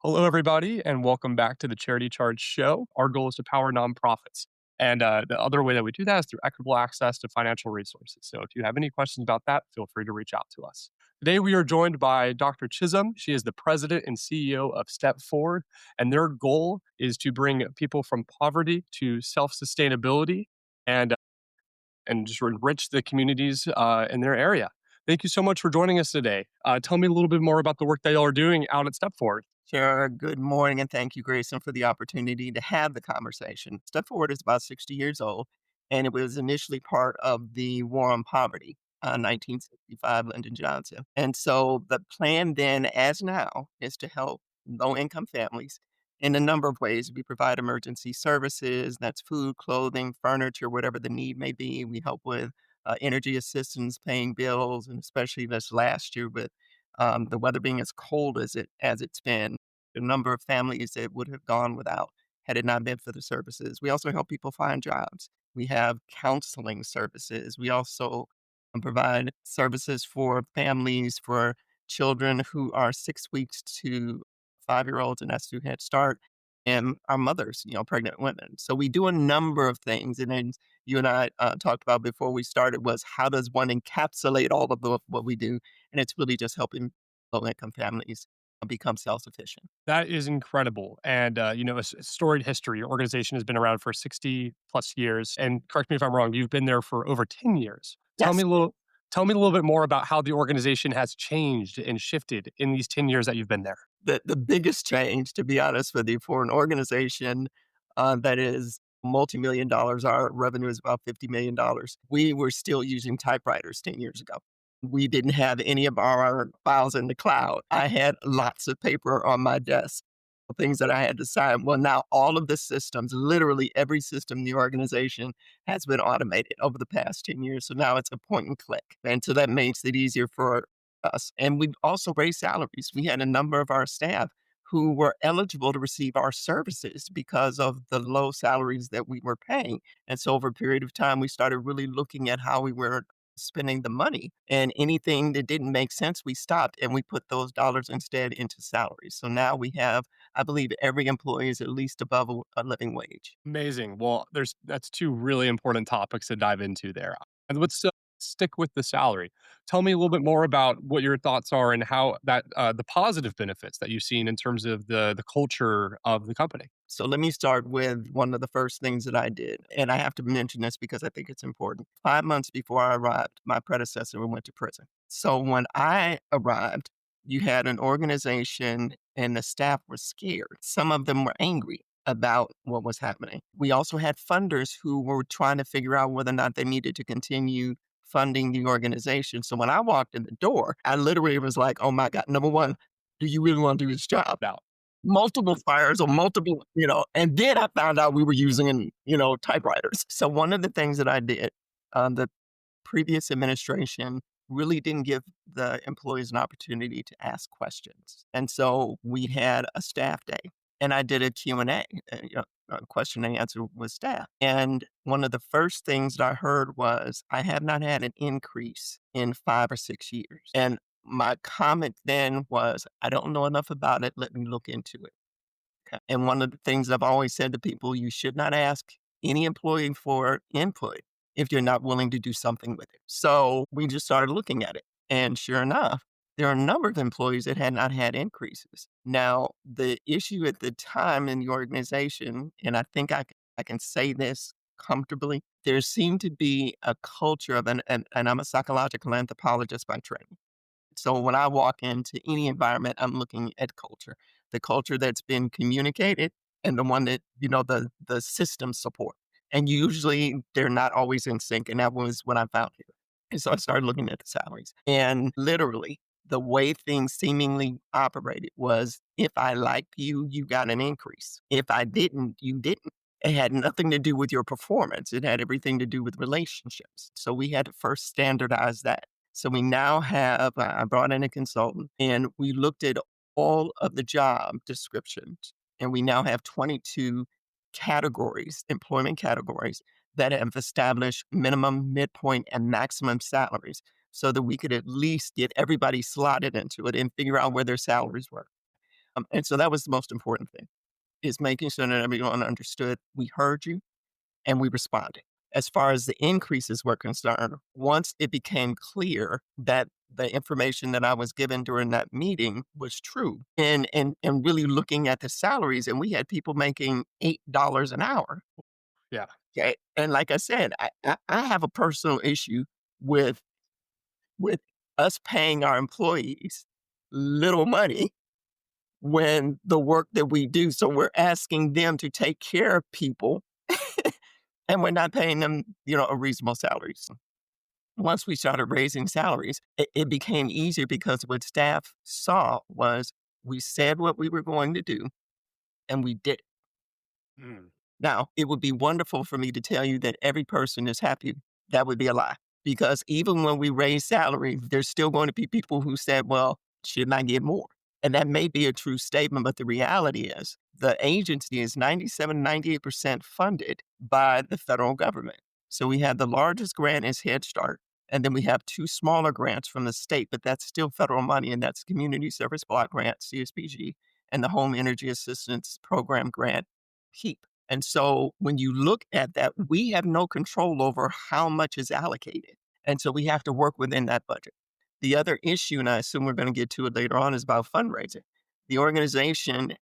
Hello, everybody, and welcome back to the Charity Charge Show. Our goal is to power nonprofits. And the other way that we do that is through equitable access to financial resources. So if you have any questions about that, feel free to reach out to us. Today, we are joined by Dr. Chisholm. She is the president and CEO of Step Forward, and their goal is to bring people from poverty to self sustainability and, and just enrich the communities in their area. Thank you so much for joining us today. Tell me a little bit more about the work that y'all are doing out at Step Forward. Sure. Good morning, and thank you, Grayson, for the opportunity to have the conversation. Step Forward is about 60 years old, and it was initially part of the War on Poverty, 1965, Lyndon Johnson. And so the plan then, as now, is to help low income families in a number of ways. We provide emergency services, that's food, clothing, furniture, whatever the need may be. We help with energy assistance, paying bills, and especially this last year with the weather being as cold as it's been, the number of families that would have gone without had it not been for the services. We also help people find jobs. We have counseling services. We also provide services for families for children who are 6 weeks to 5 year olds, and that's through Head Start, and our mothers, pregnant women. So we do a number of things. And then you and I talked about before we started was how does one encapsulate all of what we do? And it's really just helping low-income families become self-sufficient. That is incredible. And, a storied history. Your organization has been around for 60 plus years. And correct me if I'm wrong, you've been there for over 10 years. Tell me Yes. a little, tell me a little bit more about how the organization has changed and shifted in these 10 years that you've been there. The biggest change, to be honest with you, for an organization that is multi-million dollars, our revenue is about $50 million. We were still using typewriters 10 years ago. We didn't have any of our files in the cloud. I had lots of paper on my desk, things that I had to sign. Well, now all of the systems, literally every system in the organization has been automated over the past 10 years. So now it's a point and click. And so that makes it easier for us. And we've also raised salaries. We had a number of our staff who were eligible to receive our services because of the low salaries that we were paying. And so over a period of time, we started really looking at how we were spending the money, and anything that didn't make sense, we stopped and we put those dollars instead into salaries. So now we have, I believe every employee is at least above a living wage. Amazing. Well, that's two really important topics to dive into there. And let's stick with the salary. Tell me a little bit more about what your thoughts are and how that the positive benefits that you've seen in terms of the culture of the company. So let me start with one of the first things that I did. And I have to mention this because I think it's important. 5 months before I arrived, my predecessor went to prison. So when I arrived, you had an organization and the staff were scared. Some of them were angry about what was happening. We also had funders who were trying to figure out whether or not they needed to continue funding the organization. So when I walked in the door, I literally was like, oh my God, number one, do you really want to do this job? Now, Multiple fires or multiple, and then I found out we were using, typewriters. So one of the things that I did, the previous administration really didn't give the employees an opportunity to ask questions. And so we had a staff day and I did a Q&A, a question and answer with staff. And one of the first things that I heard was, I have not had an increase in 5 or 6 years. And my comment then was, I don't know enough about it. Let me look into it. Okay. And one of the things I've always said to people, you should not ask any employee for input if you're not willing to do something with it. So we just started looking at it. And sure enough, there are a number of employees that had not had increases. Now, the issue at the time in the organization, and I think I can say this comfortably, there seemed to be a culture of, and I'm a psychological anthropologist by training. So when I walk into any environment, I'm looking at culture, the culture that's been communicated and the one that, the system support. And usually they're not always in sync. And that was what I found here. And so I started looking at the salaries, and literally the way things seemingly operated was, if I liked you, you got an increase. If I didn't, you didn't. It had nothing to do with your performance. It had everything to do with relationships. So we had to first standardize that. So we now have, I brought in a consultant and we looked at all of the job descriptions, and we now have 22 categories, employment categories, that have established minimum, midpoint, and maximum salaries so that we could at least get everybody slotted into it and figure out where their salaries were. And so that was the most important thing, is making sure that everyone understood we heard you and we responded. As far as the increases were concerned, once it became clear that the information that I was given during that meeting was true, and really looking at the salaries, and we had people making $8 an hour. Yeah. Okay. And like I said, I have a personal issue with with us paying our employees little money when the work that we do. So we're asking them to take care of people and we're not paying them, a reasonable salary. So once we started raising salaries, it became easier because what staff saw was we said what we were going to do and we did it. Mm. Now, it would be wonderful for me to tell you that every person is happy. That would be a lie. Because even when we raise salary, there's still going to be people who said, well, shouldn't I get more? And that may be a true statement, but the reality is the agency is 97, 98% funded by the federal government. So we have the largest grant is Head Start, and then we have two smaller grants from the state, but that's still federal money, and that's Community Service Block Grant, CSBG, and the Home Energy Assistance Program grant, HEAP. And so when you look at that, we have no control over how much is allocated. And so we have to work within that budget. The other issue, and I assume we're going to get to it later on, is about fundraising. The organization,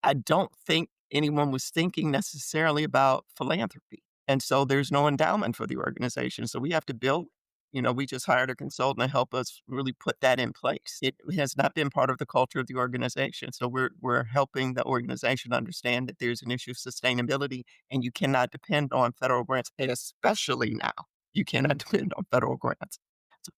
I don't think anyone was thinking necessarily about philanthropy. And so there's no endowment for the organization. So we have to build, we just hired a consultant to help us really put that in place. It has not been part of the culture of the organization. So we're helping the organization understand that there's an issue of sustainability and you cannot depend on federal grants, and especially now, you cannot depend on federal grants. So,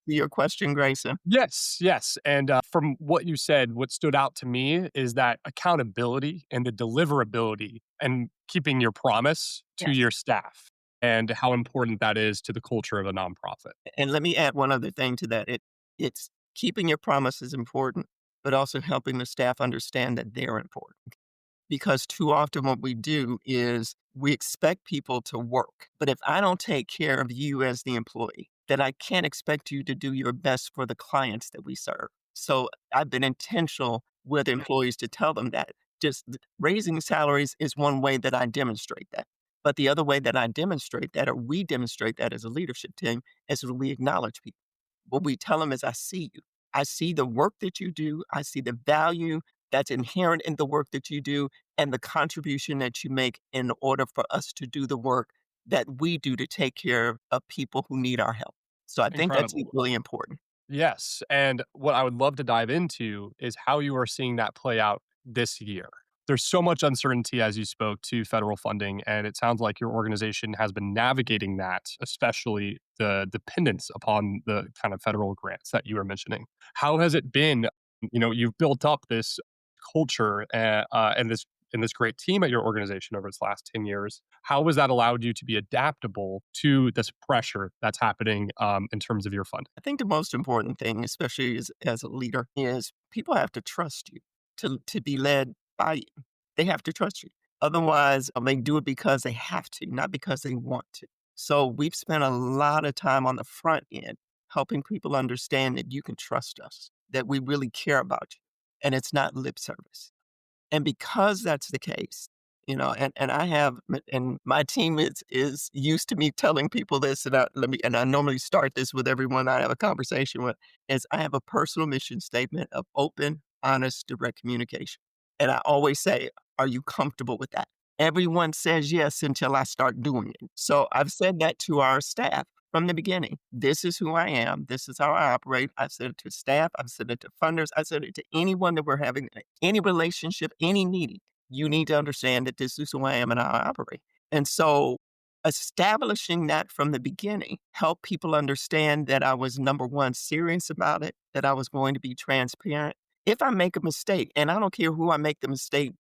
your question, Grayson. Yes, yes. And from what you said, what stood out to me is that accountability and the deliverability and keeping your promise to Yes. your staff and how important that is to the culture of a nonprofit. And let me add one other thing to that. It's keeping your promises important, but also helping the staff understand that they're important. Because too often what we do is we expect people to work. But if I don't take care of you as the employee, then I can't expect you to do your best for the clients that we serve. So I've been intentional with employees to tell them that raising salaries is one way that I demonstrate that. But the other way that I demonstrate that, or we demonstrate that as a leadership team, is when we acknowledge people. What we tell them is, I see you. I see the work that you do. I see the value that's inherent in the work that you do and the contribution that you make in order for us to do the work that we do to take care of people who need our help. So I think that's Incredible. equally important. Yes. And what I would love to dive into is how you are seeing that play out this year. There's so much uncertainty as you spoke to federal funding, and it sounds like your organization has been navigating that, especially the dependence upon the kind of federal grants that you were mentioning. How has it been? You've built up this culture and this great team at your organization over its last 10 years. How has that allowed you to be adaptable to this pressure that's happening in terms of your funding? I think the most important thing, especially as a leader, is people have to trust you to be led by you. They have to trust you. Otherwise, they do it because they have to, not because they want to. So we've spent a lot of time on the front end helping people understand that you can trust us, that we really care about you, and it's not lip service. And because that's the case, and I have, and my team is used to me telling people this, and I normally start this with everyone I have a conversation with, is I have a personal mission statement of open, honest, direct communication. And I always say, are you comfortable with that? Everyone says yes until I start doing it. So I've said that to our staff from the beginning. This is who I am. This is how I operate. I've said it to staff. I've said it to funders. I said it to anyone that we're having any relationship, any meeting. You need to understand that this is who I am and how I operate. And so establishing that from the beginning helped people understand that I was, number one, serious about it, that I was going to be transparent. If I make a mistake, and I don't care who I make the mistake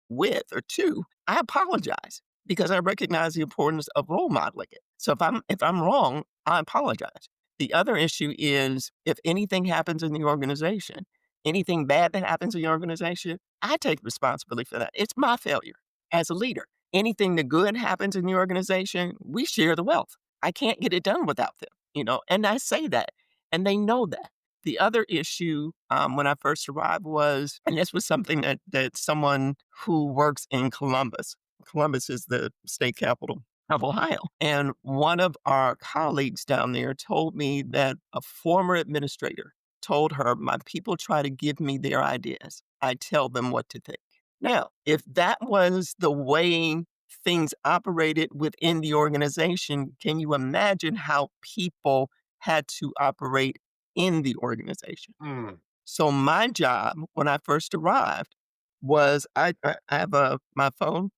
with or to, I apologize because I recognize the importance of role modeling it. So if I'm wrong, I apologize. The other issue is if anything happens in the organization, anything bad that happens in the organization, I take responsibility for that. It's my failure as a leader. Anything that good happens in the organization, we share the wealth. I can't get it done without them, and I say that, and they know that. The other issue when I first arrived was, and this was something that someone who works in Columbus, Columbus is the state capital of Ohio, and one of our colleagues down there told me that a former administrator told her, "My people try to give me their ideas. I tell them what to think." Now, if that was the way things operated within the organization, can you imagine how people had to operate in the organization? Mm. So my job when I first arrived was I have my phone,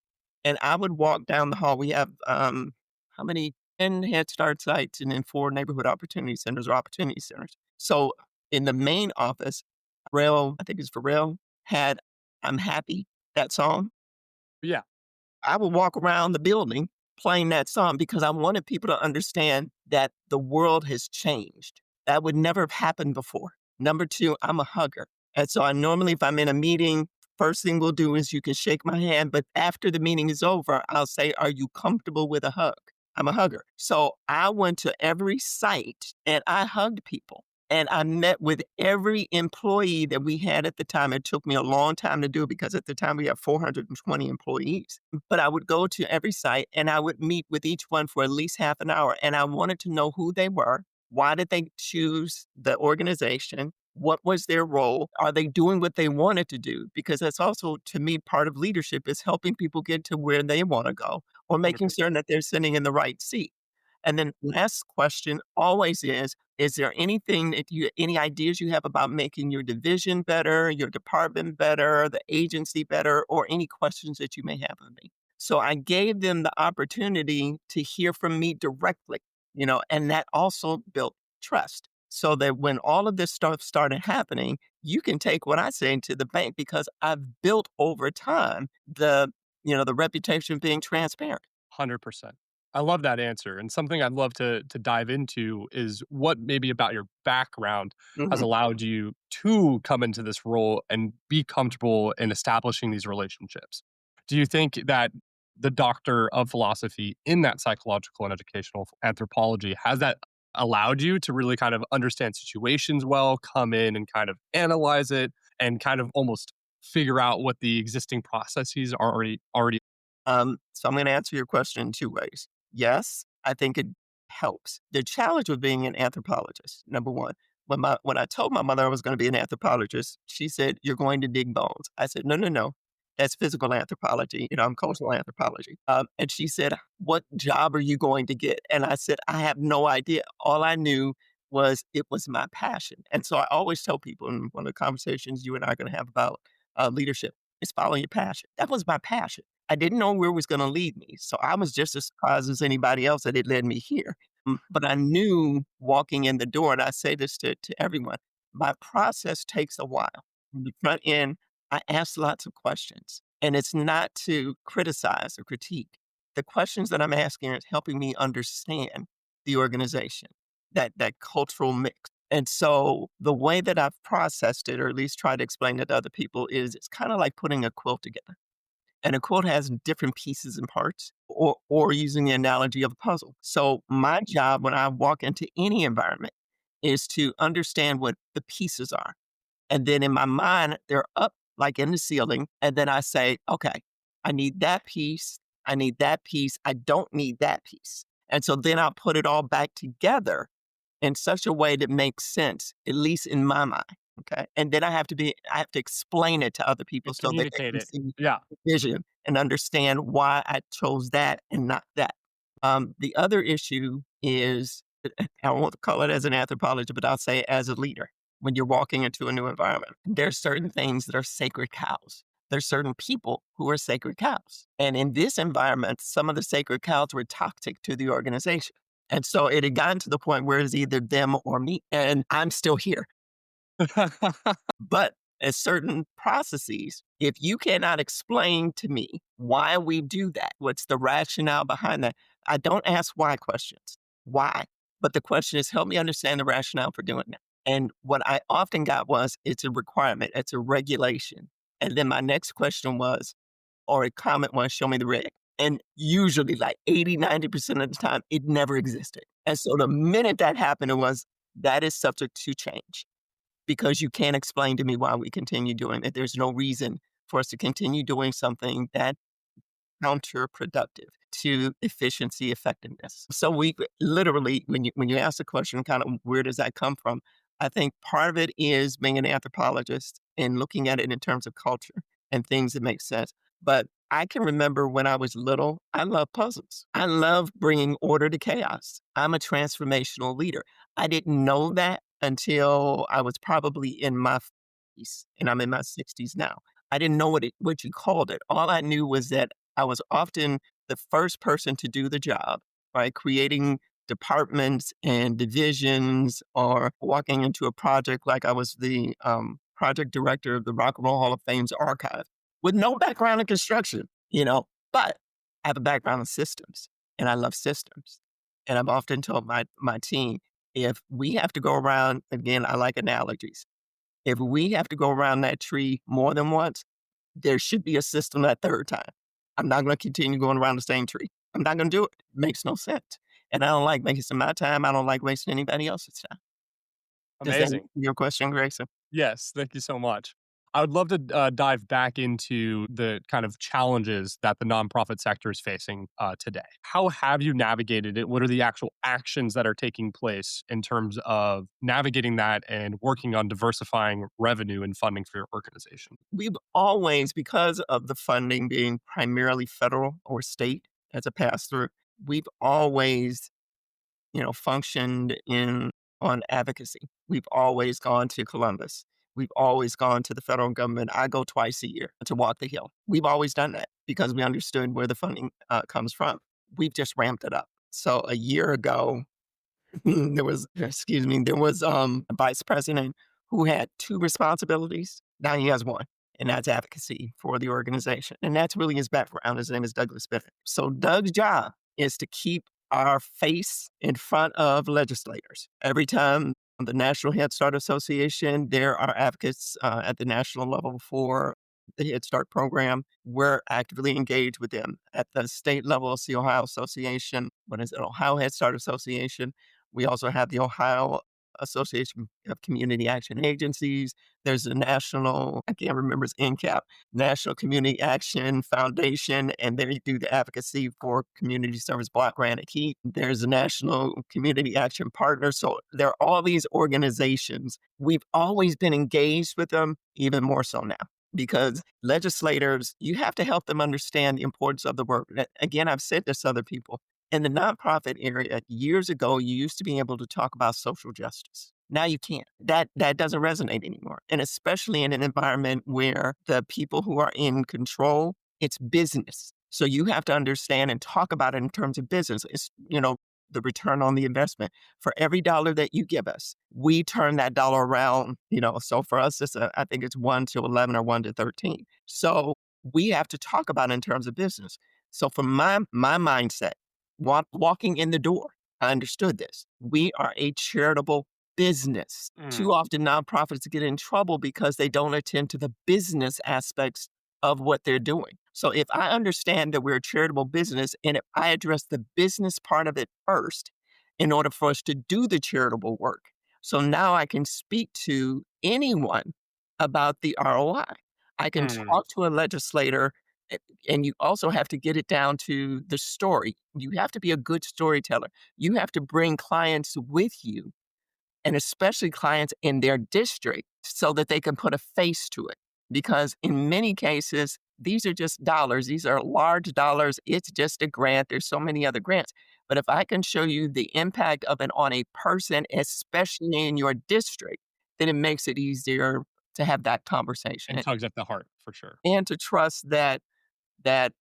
and I would walk down the hall. We have how many 10 Head Start sites and then 4 neighborhood opportunity centers or opportunity centers. So in the main office, Pharrell, I think it's Pharrell, had "I'm Happy," that song. Yeah, I would walk around the building playing that song because I wanted people to understand that the world has changed. That would never have happened before. Number 2, I'm a hugger. And so I normally, if I'm in a meeting, first thing we'll do is you can shake my hand, but after the meeting is over, I'll say, "Are you comfortable with a hug?" I'm a hugger. So I went to every site and I hugged people. And I met with every employee that we had at the time. It took me a long time to do it because at the time we had 420 employees. But I would go to every site and I would meet with each one for at least half an hour. And I wanted to know who they were. Why did they choose the organization? What was their role? Are they doing what they wanted to do? Because that's also, to me, part of leadership is helping people get to where they want to go or making 100%. certain that they're sitting in the right seat. And then last question always is there anything that any ideas you have about making your division better, your department better, the agency better, or any questions that you may have of me? So I gave them the opportunity to hear from me directly, and that also built trust. So that when all of this stuff started happening, you can take what I say to the bank because I've built over time the reputation of being transparent. 100%. I love that answer, and something I'd love to dive into is what maybe about your background has Mhm. allowed you to come into this role and be comfortable in establishing these relationships. Do you think that the doctor of philosophy in that psychological and educational anthropology has that allowed you to really kind of understand situations well, come in and kind of analyze it, and kind of almost figure out what the existing processes are already. So I'm going to answer your question in 2 ways. Yes, I think it helps. The challenge with being an anthropologist, number 1, when I told my mother I was going to be an anthropologist, she said, "You're going to dig bones." I said, "No, no, no. That's physical anthropology. I'm cultural anthropology." And she said, "What job are you going to get?" And I said, "I have no idea. All I knew was it was my passion." And so I always tell people in one of the conversations you and I are going to have about leadership is follow your passion. That was my passion. I didn't know where it was gonna lead me, so I was just as surprised as anybody else that it led me here. But I knew walking in the door, and I say this to everyone, my process takes a while. From the front end, I ask lots of questions, and it's not to criticize or critique. The questions that I'm asking is helping me understand the organization, that cultural mix. And so the way that I've processed it, or at least tried to explain it to other people, is it's kinda like putting a quilt together. And a quilt has different pieces and parts, or using the analogy of a puzzle. So my job when I walk into any environment is to understand what the pieces are. And then in my mind, they're up like in the ceiling. And then I say, okay, I need that piece. I need that piece. I don't need that piece. And so then I'll put it all back together in such a way that makes sense, at least in my mind. Okay. And then I have to explain it to other people And so that they communicate can it. see Yeah. the vision and understand why I chose that and not that. The other issue is, I won't call it as an anthropologist, but I'll say as a leader. When you're walking into a new environment, there's certain things that are sacred cows. There's certain people who are sacred cows. And in this environment, some of the sacred cows were toxic to the organization. And so it had gotten to the point where it's either them or me. And I'm still here. But at certain processes, if you cannot explain to me why we do that, what's the rationale behind that, I don't ask why questions. Why? But the question is, help me understand the rationale for doing that. And what I often got was, it's a requirement, it's a regulation. And then my next question was, or a comment was, show me the reg. And usually, like 80, 90% of the time, it never existed. And so the minute that happened, it was, that is subject to change. because you can't explain to me why we continue doing it. There's no reason for us to continue doing something that counterproductive to efficiency effectiveness. So we literally, when you ask the question, kind of where does that come from? I think part of it is being an anthropologist and looking at it in terms of culture and things that make sense. But I can remember when I was little, I love puzzles. I love bringing order to chaos. I'm a transformational leader. I didn't know that until I was probably in my 50s, and I'm in my 60s now. I didn't know what you called it. All I knew was that I was often the first person to do the job, right? Creating departments and divisions or walking into a project like I was the project director of the Rock and Roll Hall of Fame's archive with no background in construction, but I have a background in systems and I love systems. And I've often told my team, if we have to go around, again, I like analogies. If we have to go around that tree more than once, there should be a system that third time. I'm not going to continue going around the same tree. I'm not going to do it. It makes no sense. And I don't like wasting my time. I don't like wasting anybody else's time. Does that answer Amazing. your question, Grayson? Yes, thank you so much. I would love to dive back into the kind of challenges that the nonprofit sector is facing today. How have you navigated it? What are the actual actions that are taking place in terms of navigating that and working on diversifying revenue and funding for your organization? We've always, because of the funding being primarily federal or state as a pass through, we've always functioned in on advocacy. We've always gone to Columbus. We've always gone to the federal government. I go twice a year to walk the Hill. We've always done that because we understood where the funding comes from. We've just ramped it up. So a year ago, there was a vice president who had two responsibilities. Now he has one, and that's advocacy for the organization. And that's really his background. His name is Douglas Bennett. So Doug's job is to keep our face in front of legislators. Every time the National Head Start Association, there are advocates at the national level for the Head Start program. We're actively engaged with them. At the state level, it's the Ohio Association. What is it? Ohio Head Start Association. We also have the Ohio Association of Community Action Agencies. There's the national, I can't remember, it's NCAP, National Community Action Foundation, and they do the advocacy for community service block grant and heat. There's the National Community Action Partner. So there are all these organizations. We've always been engaged with them, even more so now. Because legislators, you have to help them understand the importance of the work. Again, I've said this to other people. In the nonprofit area, years ago, you used to be able to talk about social justice. Now you can't. That doesn't resonate anymore. And especially in an environment where the people who are in control, it's business. So you have to understand and talk about it in terms of business. It's, the return on the investment. For every dollar that you give us, we turn that dollar around, So for us, I think it's 1 to 11 or 1 to 13. So we have to talk about it in terms of business. So from my mindset, walking in the door, I understood this. We are a charitable business. Mm. Too often nonprofits get in trouble because they don't attend to the business aspects of what they're doing. So if I understand that we're a charitable business and if I address the business part of it first in order for us to do the charitable work, so now I can speak to anyone about the ROI. I can Mm. talk to a legislator and you also have to get it down to the story. You have to be a good storyteller. You have to bring clients with you, and especially clients in their district, so that they can put a face to it. Because in many cases, these are just dollars. These are large dollars. It's just a grant. There's so many other grants. But if I can show you the impact of it on a person, especially in your district, then it makes it easier to have that conversation And tugs at the heart for sure. and to trust that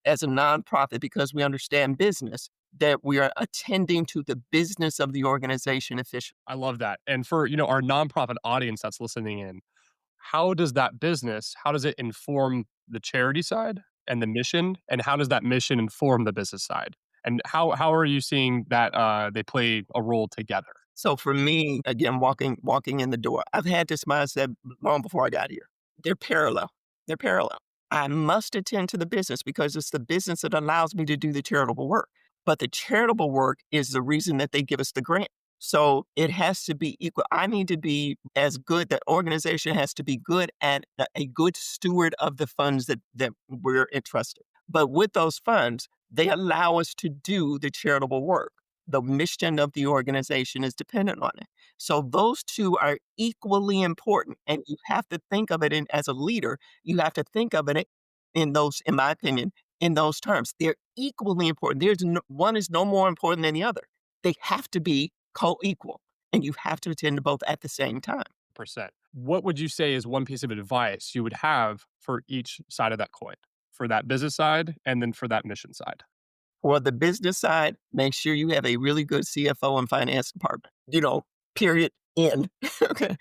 as a nonprofit, because we understand business, that we are attending to the business of the organization efficiently. I love that. And for, our nonprofit audience that's listening in, how does it inform the charity side and the mission? And how does that mission inform the business side? And how are you seeing that they play a role together? So for me, again, walking in the door, I've had this mindset long before I got here. They're parallel. They're parallel. I must attend to the business because it's the business that allows me to do the charitable work. But the charitable work is the reason that they give us the grant. So it has to be equal. I need to be as good. The organization has to be good and a good steward of the funds that we're entrusted. But with those funds, they allow us to do the charitable work. The mission of the organization is dependent on it. So those two are equally important. And you have to think of it as a leader, you have to think of it in those, in my opinion, in those terms. They're equally important. One is no more important than the other. They have to be co-equal, and you have to attend to both at the same time. Percent. What would you say is one piece of advice you would have for each side of that coin? For that business side and then for that mission side? For the business side, make sure you have a really good CFO and finance department, period, end. Okay.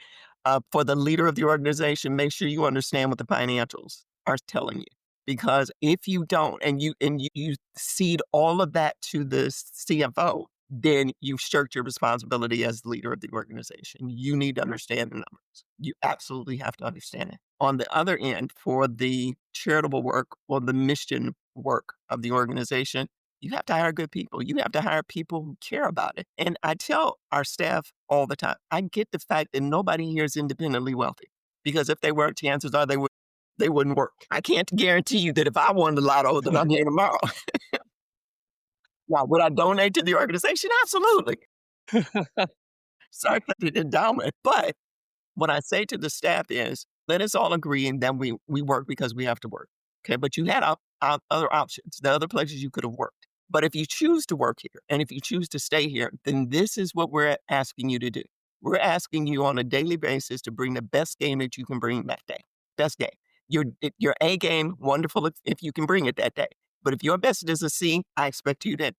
For the leader of the organization, make sure you understand what the financials are telling you. Because if you don't, and you cede all of that to the CFO, then you've shirked your responsibility as the leader of the organization. You need to understand the numbers. You absolutely have to understand it. On the other end, for the charitable work or the mission work of the organization, you have to hire good people. You have to hire people who care about it. And I tell our staff all the time, I get the fact that nobody here is independently wealthy. Because if they were, chances are they wouldn't work. I can't guarantee you that if I won the lotto, that I'm here tomorrow. Now, would I donate to the organization? Absolutely. Sorry for the endowment. But what I say to the staff is, let us all agree that we work because we have to work. Okay, but you had other options, the other places you could have worked. But if you choose to work here and if you choose to stay here, then this is what we're asking you to do. We're asking you on a daily basis to bring the best game that you can bring that day. Best game. Your A game, wonderful if you can bring it that day. But if your best is a C, I expect you to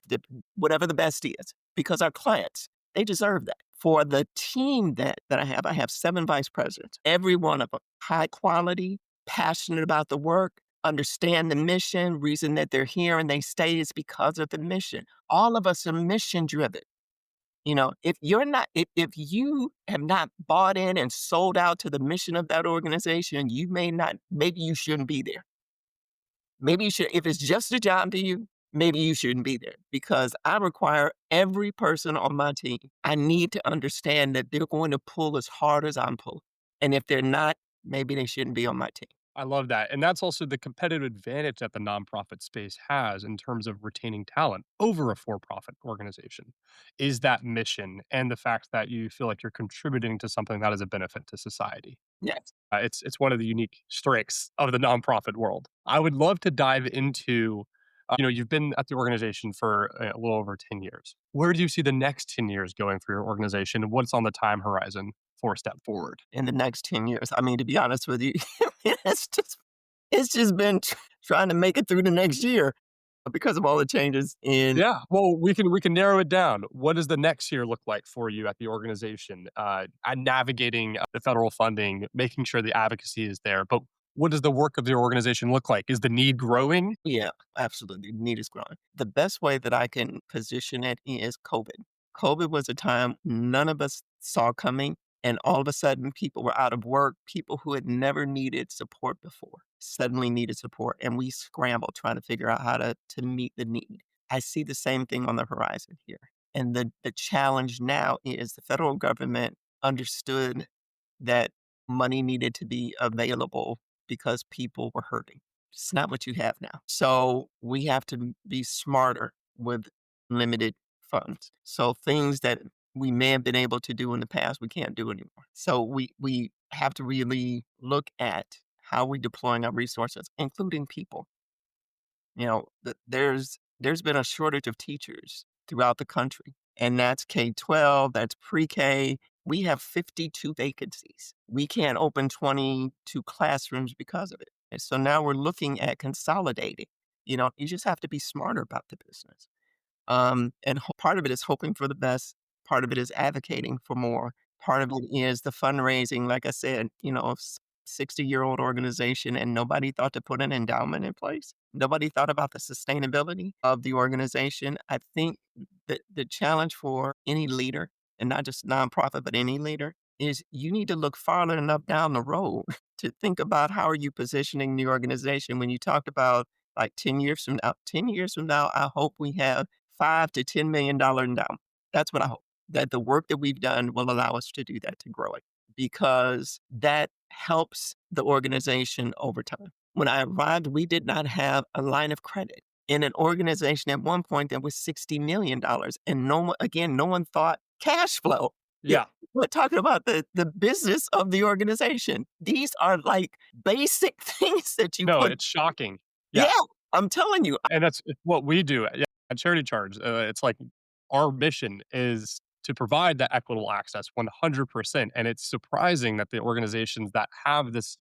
whatever the best is, because our clients, they deserve that. For the team that I have 7 vice presidents, every one of them high quality, passionate about the work, understand the mission, reason that they're here and they stay is because of the mission. All of us are mission driven. If you have not bought in and sold out to the mission of that organization, maybe you shouldn't be there. Maybe you should, if it's just a job to you, maybe you shouldn't be there, because I require every person on my team. I need to understand that they're going to pull as hard as I'm pulling. And if they're not, maybe they shouldn't be on my team. I love that. And that's also the competitive advantage that the nonprofit space has in terms of retaining talent over a for-profit organization is that mission and the fact that you feel like you're contributing to something that is a benefit to society. Yes. It's one of the unique strengths of the nonprofit world. I would love to dive into, you've been at the organization for a little over 10 years. Where do you see the next 10 years going for your organization? And what's on the time horizon for a step forward? In the next 10 years, I mean, to be honest with you, it's just, it's just been trying to make it through the next year because of all the changes in. Yeah, well, we can narrow it down. What does the next year look like for you at the organization? And navigating the federal funding, making sure the advocacy is there. But what does the work of the organization look like? Is the need growing? Yeah, absolutely. The need is growing. The best way that I can position it is COVID. COVID was a time none of us saw coming. And all of a sudden, people were out of work. People who had never needed support before suddenly needed support. And we scrambled trying to figure out how to meet the need. I see the same thing on the horizon here. And the challenge now is the federal government understood that money needed to be available because people were hurting. It's not what you have now. So we have to be smarter with limited funds. So things that we may have been able to do in the past, we can't do anymore. So we have to really look at how we're deploying our resources, including people. There's been a shortage of teachers throughout the country, and that's K-12, that's pre-K. We have 52 vacancies. We can't open 22 classrooms because of it. And so now we're looking at consolidating. You just have to be smarter about the business. Part of it is hoping for the best. Part of it is advocating for more. Part of it is the fundraising. Like I said, 60-year-old organization, and nobody thought to put an endowment in place. Nobody thought about the sustainability of the organization. I think that the challenge for any leader, and not just nonprofit, but any leader, is you need to look far enough down the road to think about how are you positioning the organization. When you talked about like 10 years from now, I hope we have $5 to $10 million endowment. That's what I hope. that the work that we've done will allow us to do that, to grow it, because that helps the organization over time. When I arrived, we did not have a line of credit in an organization at one point that was $60 million. And no one, again, no one thought cash flow. Yeah, Yeah. we're talking about the business of the organization. These are like basic things that you No, put. it's shocking. Yeah, Yeah. I'm telling you. And it's what we do at, yeah, at Charity Charge. It's like our mission is to provide that equitable access 100%. And it's surprising that the organizations that have this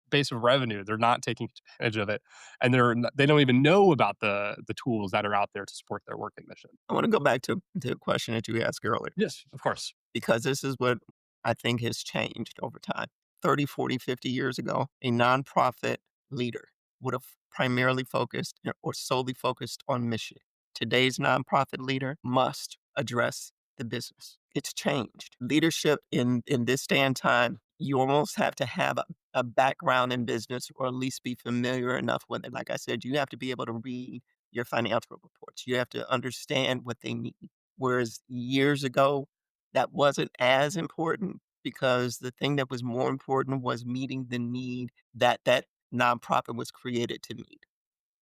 base of revenue, they're not taking advantage of it. And they don't even know about the tools that are out there to support their work and mission. I want to go back to the question that you asked earlier, Yes, of course. because this is what I think has changed over time. 30, 40, 50 years ago, a nonprofit leader would have primarily focused or solely focused on mission. Today's nonprofit leader must address the business. It's changed. Leadership in this day and time, you almost have to have a background in business, or at least be familiar enough with it. Like I said, you have to be able to read your financial reports. You have to understand what they need. Whereas years ago, that wasn't as important, because the thing that was more important was meeting the need that that nonprofit was created to meet.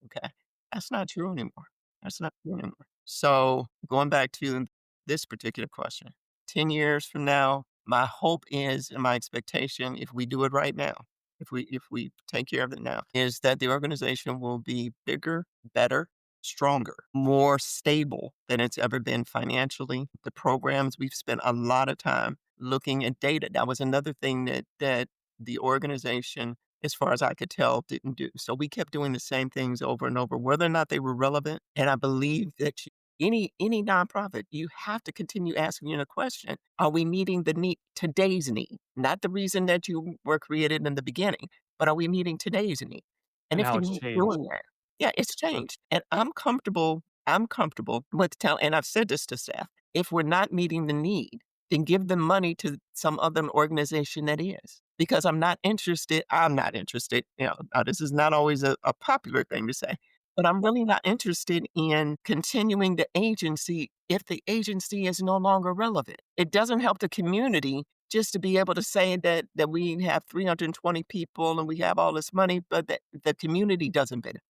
Okay. That's not true anymore. That's not true anymore. So going back to this particular question, 10 years from now, my hope is, and my expectation, if we do it right now, if we take care of it now, is that the organization will be bigger, better, stronger, more stable than it's ever been financially. The programs, we've spent a lot of time looking at data. That was another thing that the organization, as far as I could tell, didn't do. So we kept doing the same things over and over, whether or not they were relevant. And I believe that any nonprofit, you have to continue asking the question: Are we meeting the need, today's need, not the reason that you were created in the beginning, but are we meeting today's need? And And if how you're it's not changed. doing that, yeah, it's changed, and I'm comfortable. I'm comfortable with and I've said this to staff: if we're not meeting the need, then give the money to some other organization that is. Because I'm not interested. Now this is not always a popular thing to say, but I'm really not interested in continuing the agency if the agency is no longer relevant. It doesn't help the community just to be able to say that we have 320 people and we have all this money, but that the community doesn't benefit.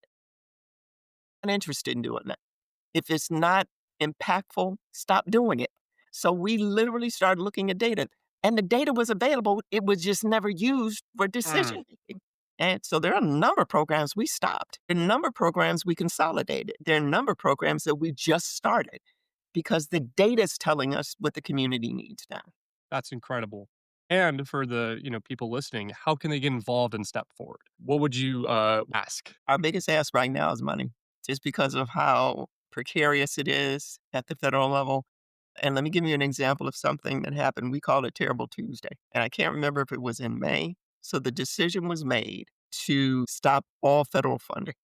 I'm not interested in doing that. If it's not impactful, stop doing it. So we literally started looking at data, and the data was available. It was just never used for Mm, decision making. And so there are a number of programs we stopped. There are a number of programs we consolidated. There are a number of programs that we just started, because the data is telling us what the community needs now. that's incredible. And for the, people listening, how can they get involved and step forward? What would you ask? Our biggest ask right now is money, just because of how precarious it is at the federal level. And let me give you an example of something that happened. We called it Terrible Tuesday. And I can't remember if it was in May. So the decision was made to stop all federal funding.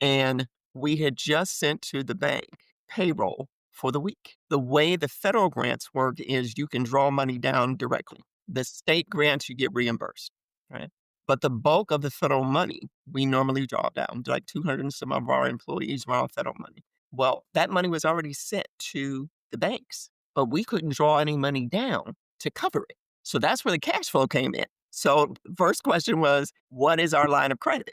And we had just sent to the bank payroll for the week. The way the federal grants work is you can draw money down directly. The state grants, you get reimbursed, right? But the bulk of the federal money, we normally draw down. Like 200 and some of our employees were on federal money. Well, that money was already sent to the banks, but we couldn't draw any money down to cover it. So that's where the cash flow came in. So first question was, what is our line of credit?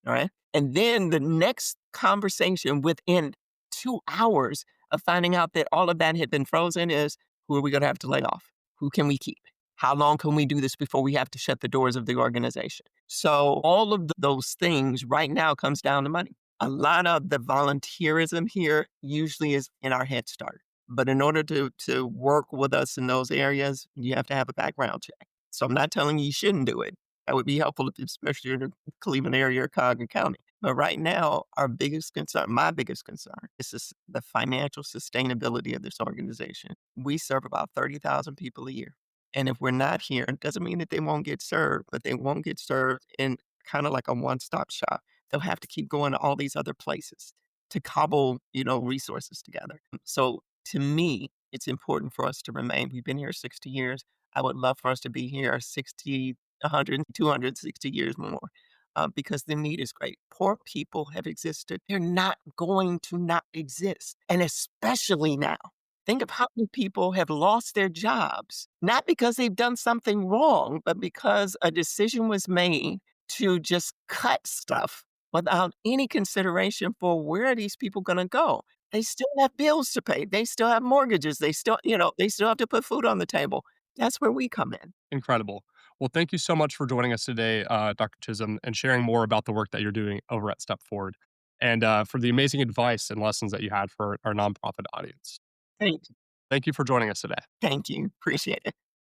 All right. And then the next conversation within 2 hours of finding out that all of that had been frozen is, who are we going to have to lay off? Who can we keep? How long can we do this before we have to shut the doors of the organization? So all of those things right now comes down to money. A lot of the volunteerism here usually is in our Head Start. But in order to work with us in those areas, you have to have a background check. So I'm not telling you shouldn't do it. That would be helpful, especially in the Cleveland area or Coggin County. But right now, our biggest concern, my biggest concern, is the financial sustainability of this organization. We serve about 30,000 people a year. And if we're not here, it doesn't mean that they won't get served, but they won't get served in kind of like a one-stop shop. They'll have to keep going to all these other places to cobble, resources together. So to me, it's important for us to remain. We've been here 60 years. I would love for us to be here 60, 100, 260 years more, because the need is great. Poor people have existed. They're not going to not exist, and especially now. Think of how many people have lost their jobs, not because they've done something wrong, but because a decision was made to just cut stuff without any consideration for where are these people going to go. They still have bills to pay. They still have mortgages. They still, they still have to put food on the table. That's where we come in. Incredible. Well, thank you so much for joining us today, Dr. Chisholm, and sharing more about the work that you're doing over at Step Forward, and for the amazing advice and lessons that you had for our nonprofit audience. Thank you. Thank you for joining us today. Thank you. Appreciate it.